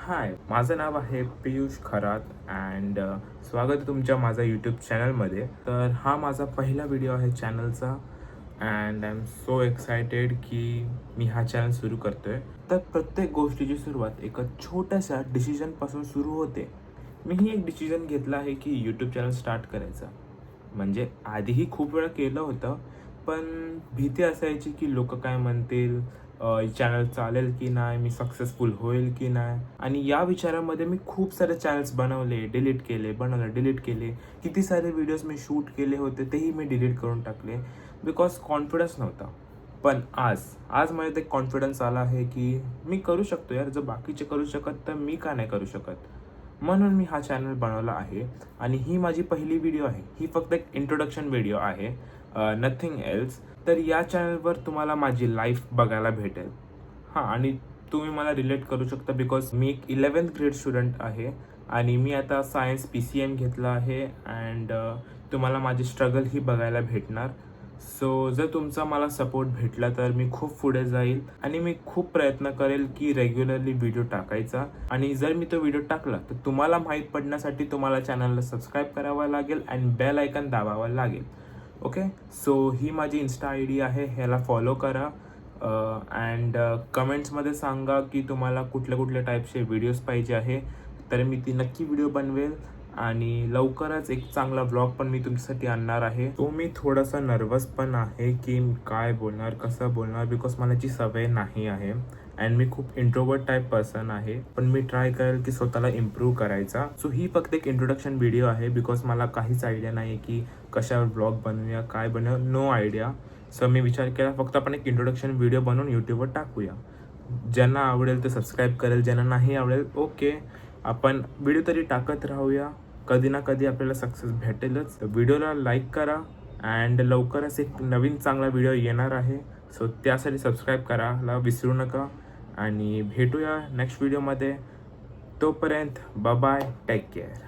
हाय, माझं नाव आहे पियुष खरात अँड स्वागत आहे तुमच्या माझ्या यूट्यूब चॅनलमध्ये. तर हा माझा पहिला व्हिडिओ आहे चॅनलचा and I am so excited की मी हा चॅनल सुरू करतो आहे. तर प्रत्येक गोष्टीची सुरुवात एका छोट्याशा डिसिजनपासून सुरू होते. मीही एक डिसिजन घेतला आहे की यूट्यूब चॅनल स्टार्ट करायचा. म्हणजे आधीही खूप वेळा केलं होतं, पण भीती असायची की लोक काय म्हणतील, चॅनल चालेल की नाही, मी सक्सेसफुल होईल की नाही. आणि या विचारामध्ये मी खूप सारे चॅनल्स बनवले, डिलीट केले, बनवले, डिलीट केले. किती सारे व्हिडिओज मी शूट केले होते तेही मी डिलीट करून टाकले बिकॉज कॉन्फिडन्स नव्हता. पण आज आज माझ्यात एक कॉन्फिडन्स आला आहे की मी करू शकतो यार, जर बाकीचे करू शकत तर मी का नाही करू शकत. म्हणून मी हा चॅनल बनवला आहे आणि ही माझी पहिली व्हिडिओ आहे. ही फक्त एक इंट्रोडक्शन व्हिडिओ आहे, नथिंग एल्स. तर या चॅनलवर तुम्हाला माझी लाईफ बघायला भेटेल. हां, आणि तुम्ही मला रिलेट करू शकता बिकॉज मी एक 11th ग्रेड स्टुडंट आहे आणि मी आता सायन्स PCM घेतला आहे अँड तुम्हाला माझी स्ट्रगल ही बघायला भेटणार. सो जर तुमचा मला सपोर्ट भेटला तर मी खूप पुढे जाईल आणि मी खूप प्रयत्न करेल की रेग्युलरली व्हिडिओ टाकायचा. आणि जर मी तो व्हिडिओ टाकला तर तुम्हाला माहीत पडण्यासाठी तुम्हाला चॅनलला सबस्क्राईब करावं लागेल अँड बेल आयकन दाबावं लागेल. ओके, सो ही माझी इन्स्टा ID आहे, ह्याला फॉलो करा अँड कमेंट्समध्ये सांगा की तुम्हाला कुठल्या कुठल्या टाईपचे व्हिडिओज पाहिजे आहे, तर मी ती नक्की व्हिडिओ बनवेल. आणि लवकरच एक चांगला व्लॉग पण मी तुमच्यासाठी आणणार आहे. तो मी थोडासा नर्वस पण आहे की काय बोलणार, कसं बोलणार, बिकॉज मला याची सवय नाही आहे अँड मी खूप इंट्रोवर्ट टाईप पर्सन आहे. पण मी ट्राय करेल की स्वतःला इम्प्रूव्ह करायचा. सो ही फक्त एक इंट्रोडक्शन व्हिडिओ आहे बिकॉज मला काहीच आयडिया नाही आहे की कशावर ब्लॉग बनवूया, काय बनवूया, नो आयडिया. सो मी विचार केला फक्त आपण एक इंट्रोडक्शन व्हिडिओ बनवून यूट्यूबवर टाकूया. ज्यांना आवडेल ते सबस्क्राईब करेल, ज्यांना नाही आवडेल ओके, आपण व्हिडिओ तरी टाकत राहूया. कधी ना कधी आपल्याला सक्सेस भेटेलच. व्हिडिओला लाईक करा अँड लवकरच एक नवीन चांगला व्हिडिओ येणार आहे. सो त्यासाठी सबस्क्राईब करायला विसरू नका आणि भेटूया नेक्स्ट व्हिडिओमध्ये. तोपर्यंत बाय बाय, टेक केअर.